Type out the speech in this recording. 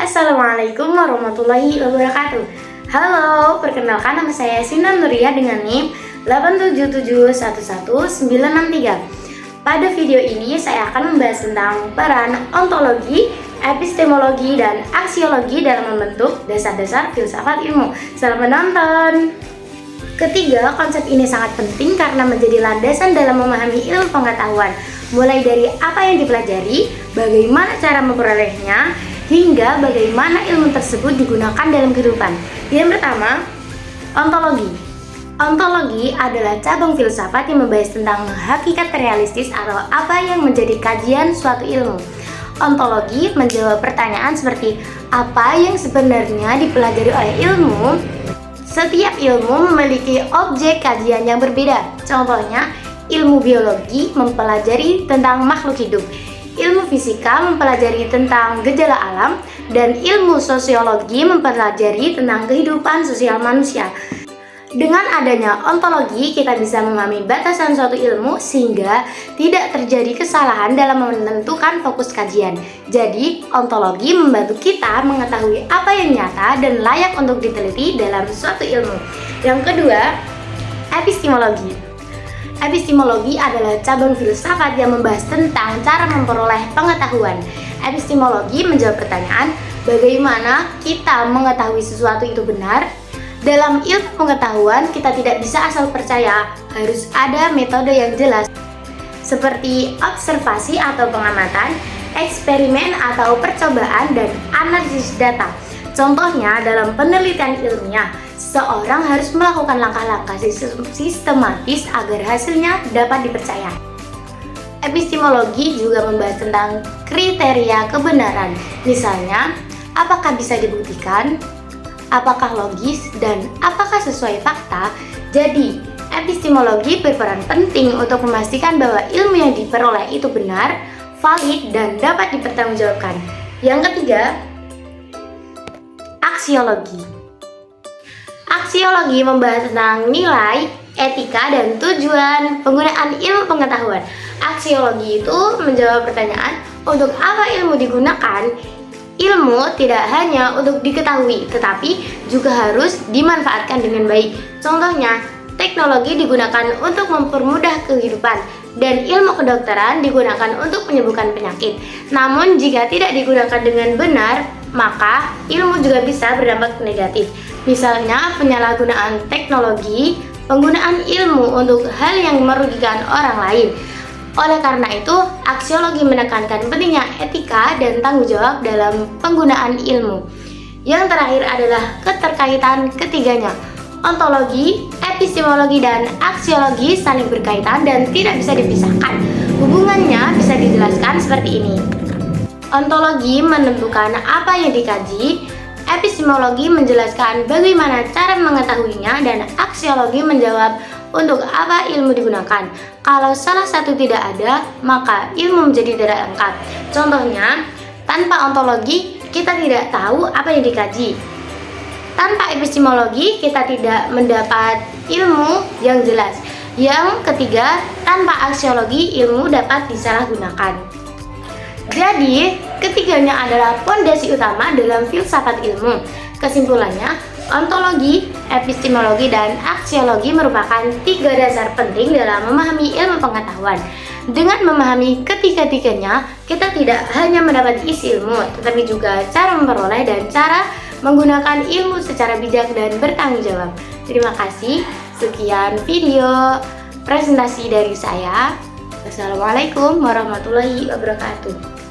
Assalamualaikum warahmatullahi wabarakatuh. Halo, perkenalkan nama saya Sinan Nuria dengan NIM 877111963. Pada video ini saya akan membahas tentang peran ontologi, epistemologi, dan aksiologi dalam membentuk dasar-dasar filsafat ilmu. Selamat menonton! Ketiga, konsep ini sangat penting karena menjadi landasan dalam memahami ilmu pengetahuan, mulai dari apa yang dipelajari, bagaimana cara memperolehnya, hingga bagaimana ilmu tersebut digunakan dalam kehidupan. Yang pertama, ontologi. Ontologi adalah cabang filsafat yang membahas tentang hakikat realistis atau apa yang menjadi kajian suatu ilmu. Ontologi menjawab pertanyaan seperti apa yang sebenarnya dipelajari oleh ilmu. Setiap ilmu memiliki objek kajian yang berbeda. Contohnya, ilmu biologi mempelajari tentang makhluk hidup, ilmu fisika mempelajari tentang gejala alam, dan ilmu sosiologi mempelajari tentang kehidupan sosial manusia. Dengan adanya ontologi, kita bisa memahami batasan suatu ilmu sehingga tidak terjadi kesalahan dalam menentukan fokus kajian. Jadi, ontologi membantu kita mengetahui apa yang nyata dan layak untuk diteliti dalam suatu ilmu. Yang kedua, epistemologi. Epistemologi adalah cabang filsafat yang membahas tentang cara memperoleh pengetahuan. Epistemologi menjawab pertanyaan, bagaimana kita mengetahui sesuatu itu benar? Dalam ilmu pengetahuan, kita tidak bisa asal percaya, harus ada metode yang jelas, seperti observasi atau pengamatan, eksperimen atau percobaan, dan analisis data. Contohnya, dalam penelitian ilmiah, seseorang harus melakukan langkah-langkah sistematis agar hasilnya dapat dipercaya. Epistemologi juga membahas tentang kriteria kebenaran, misalnya, apakah bisa dibuktikan, apakah logis, dan apakah sesuai fakta. Jadi, epistemologi berperan penting untuk memastikan bahwa ilmu yang diperoleh itu benar, valid, dan dapat dipertanggungjawabkan. Yang ketiga, aksiologi. Aksiologi membahas tentang nilai, etika, dan tujuan penggunaan ilmu pengetahuan. Aksiologi itu menjawab pertanyaan, untuk apa ilmu digunakan? Ilmu tidak hanya untuk diketahui, tetapi juga harus dimanfaatkan dengan baik. Contohnya, teknologi digunakan untuk mempermudah kehidupan, dan ilmu kedokteran digunakan untuk menyembuhkan penyakit. Namun, jika tidak digunakan dengan benar, maka ilmu juga bisa berdampak negatif. Misalnya, penyalahgunaan teknologi, penggunaan ilmu untuk hal yang merugikan orang lain. Oleh karena itu, aksiologi menekankan pentingnya etika dan tanggung jawab dalam penggunaan ilmu. Yang terakhir adalah keterkaitan ketiganya. Ontologi, epistemologi, dan aksiologi saling berkaitan dan tidak bisa dipisahkan. Hubungannya bisa dijelaskan seperti ini. Ontologi menentukan apa yang dikaji, epistemologi menjelaskan bagaimana cara mengetahuinya, dan aksiologi menjawab untuk apa ilmu digunakan. Kalau salah satu tidak ada, maka ilmu menjadi tidak lengkap. Contohnya, tanpa ontologi, kita tidak tahu apa yang dikaji. Tanpa epistemologi, kita tidak mendapat ilmu yang jelas. Yang ketiga, tanpa aksiologi, ilmu dapat disalahgunakan. Jadi, ketiganya adalah fondasi utama dalam filsafat ilmu. Kesimpulannya, ontologi, epistemologi, dan aksiologi merupakan tiga dasar penting dalam memahami ilmu pengetahuan. Dengan memahami ketiga-tiganya, kita tidak hanya mendapat isi ilmu, tetapi juga cara memperoleh dan cara menggunakan ilmu secara bijak dan bertanggung jawab. Terima kasih. Sekian video presentasi dari saya. Wassalamualaikum warahmatullahi wabarakatuh.